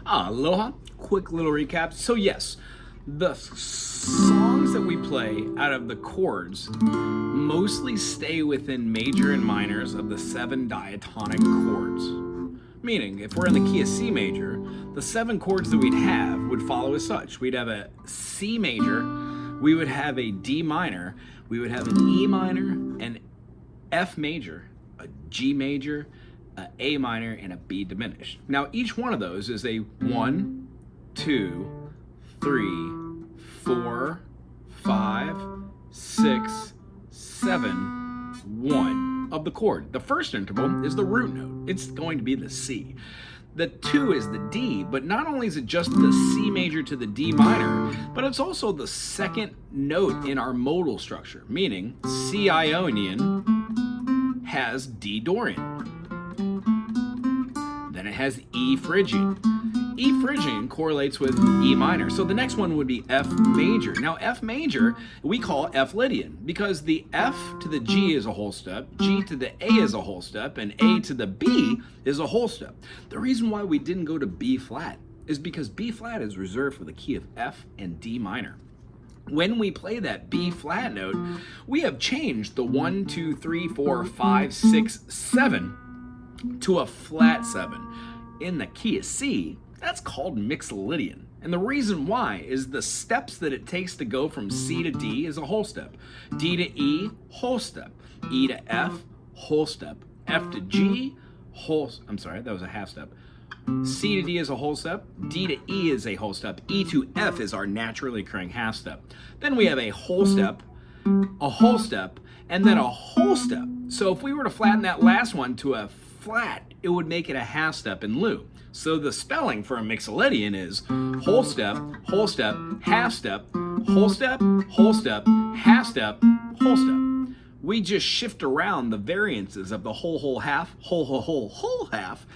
Aloha. Quick little recap. So yes, the songs that we play out of the chords mostly stay within major and minors of the 7 diatonic chords. Meaning, if we're in the key of C major, the 7 chords that we'd have would follow as such. We'd have a C major, we would have a D minor, we would have an E minor, an F major, a G major, a A minor, and a B diminished. Now each one of those is a 1, 2, 3, 4, 5, 6, 7, 1 of the chord. The first interval is the root note. It's going to be the C. The 2 is the D, but not only is it just the C major to the D minor, but it's also the second note in our modal structure, meaning C Ionian has D Dorian. Then it has E Phrygian. E Phrygian correlates with E minor. So the next one would be F major. Now F major we call F Lydian because the F to the G is a whole step, G to the A is a whole step, and A to the B is a whole step. The reason why we didn't go to B flat is because B flat is reserved for the key of F and D minor. When we play that B flat note, we have changed the 1, 2, 3, 4, 5, 6, 7 to a flat 7. In the key of C, that's called Mixolydian. And the reason why is the steps that it takes to go from C to D is a whole step. D to E, whole step. E to F, whole step. F to G, that was a half step. C to D is a whole step. D to E is a whole step. E to F is our naturally occurring half step. Then we have a whole step, and then a whole step. So if we were to flatten that last one to a flat, it would make it a half step in lieu. So the spelling for a Mixolydian is whole step, half step, whole step, half step, whole step. We just shift around the variances of the whole half, whole half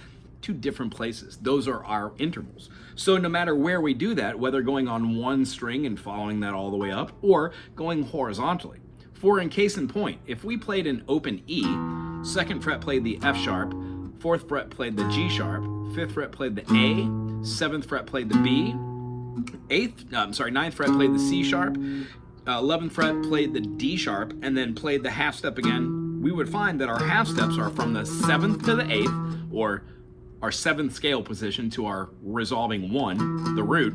to different places. Those are our intervals. So no matter where we do that, whether going on one string and following that all the way up or going horizontally. For in case in point, if we played an open E, 2nd fret played the F sharp, 4th fret played the G sharp, 5th fret played the A, 7th fret played the B, 9th fret played the C sharp, 11th fret played the D sharp, and then played the half step again, we would find that our half steps are from the 7th to the 8th, or our 7th scale position to our resolving 1, the root,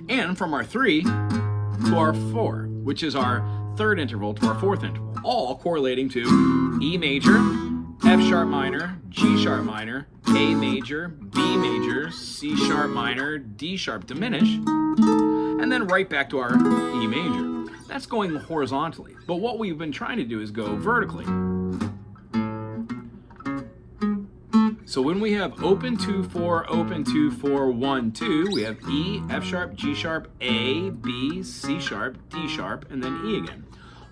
and from our 3 to our 4, which is our 3rd interval to our 4th interval, all correlating to E major, F sharp minor, G sharp minor, A major, B major, C sharp minor, D sharp diminish, and then right back to our E major. That's going horizontally, but what we've been trying to do is go vertically. So when we have open 2, 4, open 2, 4, 1, 2, we have E, F sharp, G sharp, A, B, C sharp, D sharp, and then E again.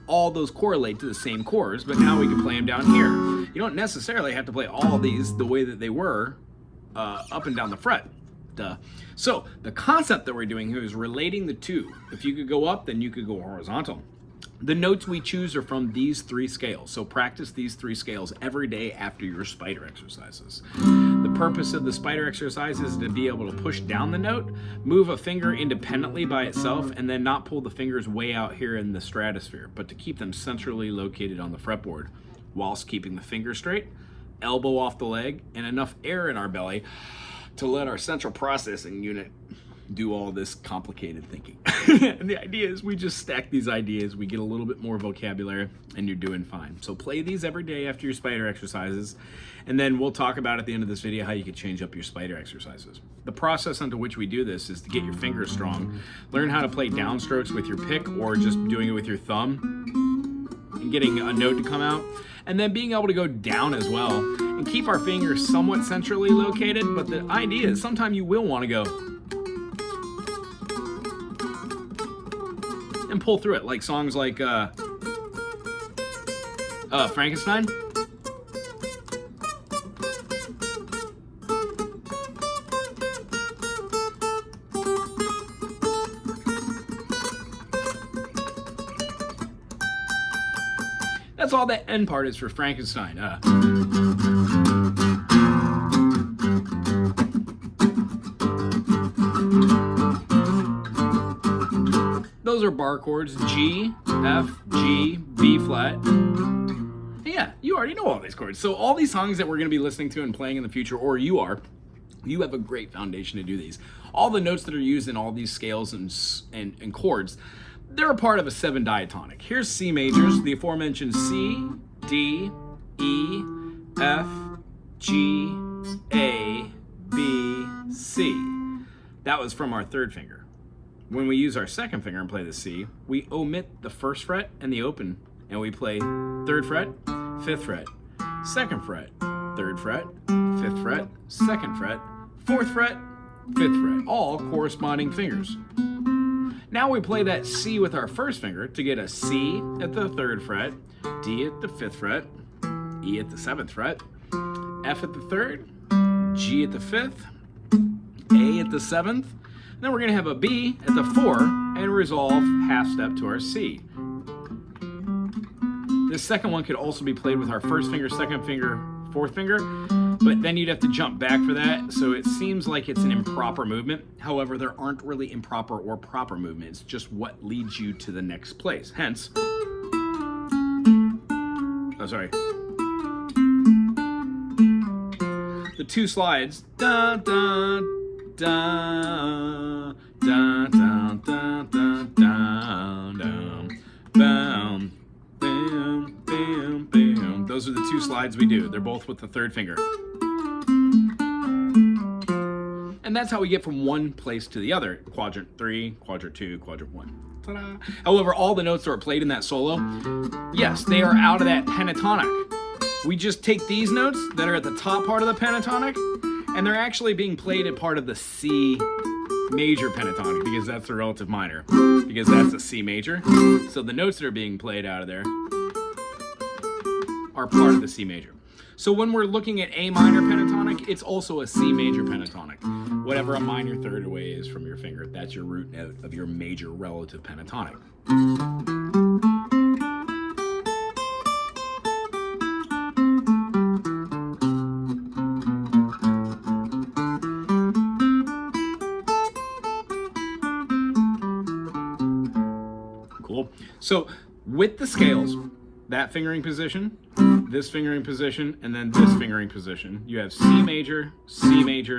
All those correlate to the same chords, but now we can play them down here. You don't necessarily have to play all of these the way that they were up and down the fret. Duh. So the concept that we're doing here is relating the two. If you could go up, then you could go horizontal. The notes we choose are from these 3 scales, so practice these 3 scales every day after your spider exercises. The purpose of the spider exercise is to be able to push down the note, move a finger independently by itself, and then not pull the fingers way out here in the stratosphere, but to keep them centrally located on the fretboard, whilst keeping the finger straight, elbow off the leg, and enough air in our belly to let our central processing unit do all this complicated thinking. And the idea is we just stack these ideas, we get a little bit more vocabulary, and you're doing fine. So play these every day after your spider exercises, and then we'll talk about at the end of this video how you can change up your spider exercises. The process under which we do this is to get your fingers strong, learn how to play downstrokes with your pick or just doing it with your thumb, and getting a note to come out, and then being able to go down as well, and keep our fingers somewhat centrally located, but the idea is sometimes you will want to go and pull through it, like songs like Frankenstein. That's all that end part is for Frankenstein. those are bar chords: G, F, G, B flat. And yeah, you already know all these chords. So all these songs that we're going to be listening to and playing in the future, or you have a great foundation to do these. All the notes that are used in all these scales and chords, they're a part of a 7 diatonic. Here's C majors, the aforementioned C, D, E, F, G, A, B, C. That was from our 3rd finger. When we use our 2nd finger and play the C, we omit the 1st fret and the open, and we play 3rd fret, 5th fret, 2nd fret, 3rd fret, 5th fret, 2nd fret, 4th fret, 5th fret, all corresponding fingers. Now we play that C with our 1st finger to get a C at the 3rd fret, D at the 5th fret, E at the 7th fret, F at the 3rd, G at the 5th, A at the 7th. Then we're going to have a B at the 4 and resolve half step to our C. This second one could also be played with our 1st finger, 2nd finger, 4th finger, but then you'd have to jump back for that, so it seems like it's an improper movement. However, there aren't really improper or proper movements, just what leads you to the next place. Hence, the 2 slides, da da da da da da da da da, bam, bam, bam, bam. Those are the 2 slides we do. They're both with the 3rd finger. And that's how we get from one place to the other. Quadrant 3, quadrant 2, quadrant 1. Ta-da. However, all the notes that are played in that solo, yes, they are out of that pentatonic. We just take these notes that are at the top part of the pentatonic, and they're actually being played at part of the C major pentatonic, because that's the relative minor, because that's a C major. So the notes that are being played out of there are part of the C major. So when we're looking at A minor pentatonic, it's also a C major pentatonic. Whatever a minor third away is from your finger, that's your root note of your major relative pentatonic. Cool. So with the scales, that fingering position, this fingering position, and then this fingering position, you have C major,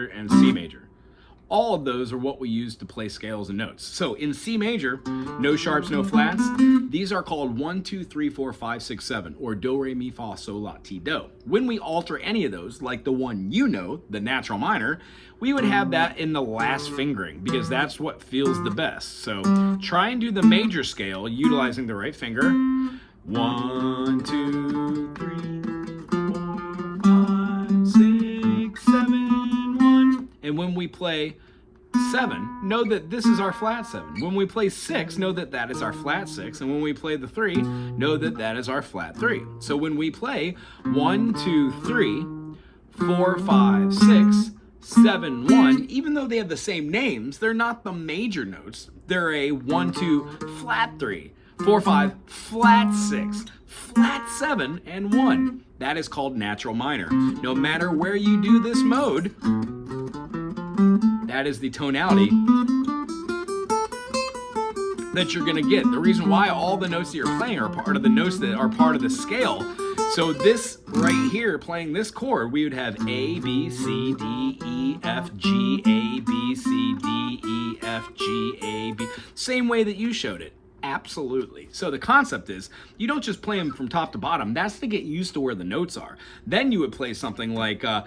and C major. All of those are what we use to play scales and notes. So in C major, no sharps, no flats. These are called 1, 2, 3, 4, 5, 6, 7, or do, re, mi, fa, sol, la, ti, do. When we alter any of those, like the one you know, the natural minor, we would have that in the last fingering, because that's what feels the best. So try and do the major scale utilizing the right finger. 1, 2, 3, 4, 5, 6, 7, 1. And when we play 7, know that this is our flat 7. When we play 6, know that that is our flat 6. And when we play the 3, know that that is our flat 3. So when we play 1, 2, 3, 4, 5, 6, 7, 1, even though they have the same names, they're not the major notes. They're a 1, 2, flat 3. 4, 5, flat 6, flat 7, and 1. That is called natural minor. No matter where you do this mode, that is the tonality that you're gonna get. The reason why all the notes that you're playing are part of the notes that are part of the scale. So this right here, playing this chord, we would have A, B, C, D, E, F, G, A, B, C, D, E, F, G, A, B. Same way that you showed it. Absolutely. So the concept is, you don't just play them from top to bottom. That's to get used to where the notes are. Then you would play something like so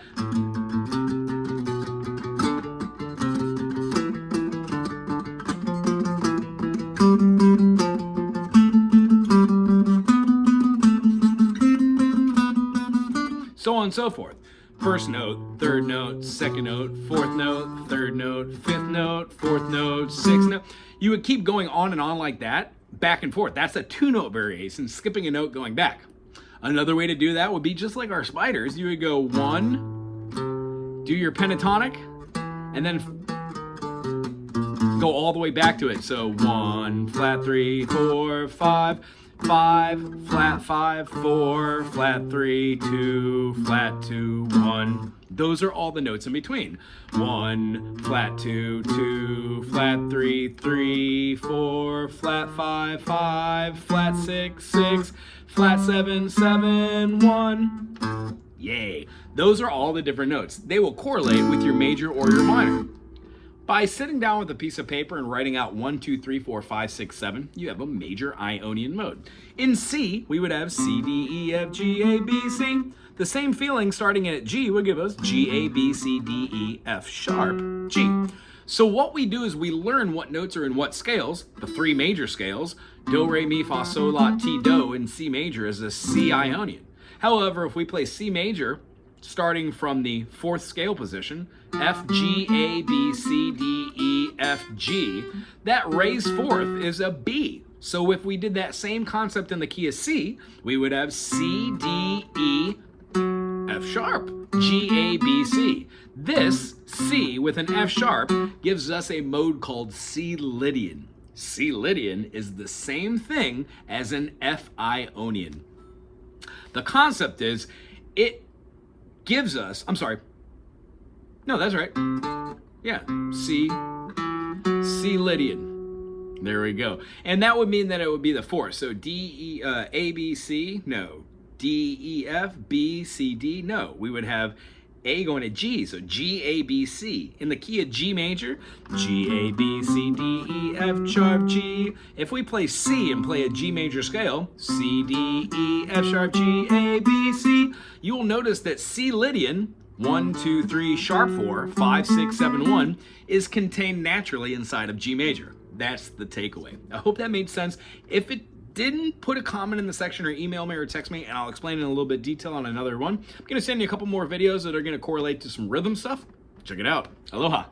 on and so forth. First note, third note, second note, fourth note, third note, fifth note, fourth note, sixth note. You would keep going on and on like that, back and forth. That's a 2-note variation, skipping a note going back. Another way to do that would be just like our spiders. You would go 1, do your pentatonic, and then go all the way back to it. So 1, flat 3, 4, 5, 5, flat 5, 4, flat 3, 2, flat 2, 1. Those are all the notes in between. 1, flat 2, 2, flat 3, 3, 4, flat 5, 5, flat 6, 6, flat 7, 7, 1. Yay. Those are all the different notes. They will correlate with your major or your minor. By sitting down with a piece of paper and writing out 1, 2, 3, 4, 5, 6, 7, you have a major Ionian mode. In C, we would have C, D, E, F, G, A, B, C. The same feeling starting at G would give us G, A, B, C, D, E, F sharp, G. So what we do is we learn what notes are in what scales, the 3 major scales. Do, re, mi, fa, sol, la, ti, do in C major is a C Ionian. However, if we play C major, starting from the 4th scale position, F, G, A, B, C, D, E, F, G, that raised 4th is a B. So if we did that same concept in the key of C, we would have C, D, E, F sharp, G, A, B, C. This C with an F sharp gives us a mode called C Lydian. C Lydian is the same thing as an F Ionian. The concept is it gives us, no, that's right. Yeah, C Lydian. There we go. And that would mean that it would be the 4th. So D, E, A, B, C, no. D, E, F, B, C, D, no. We would have A going to G, so G, A, B, C. In the key of G major, G, A, B, C, D, E, F sharp, G. If we play C and play a G major scale, C, D, E, F sharp, G, A, B, C, you will notice that C Lydian, 1, 2, 3, sharp 4, 5, 6, 7, 1, is contained naturally inside of G major. That's the takeaway. I hope that made sense. If it didn't, put a comment in the section or email me or text me and I'll explain in a little bit detail on another one. I'm going to send you a couple more videos that are going to correlate to some rhythm stuff. Check it out. Aloha.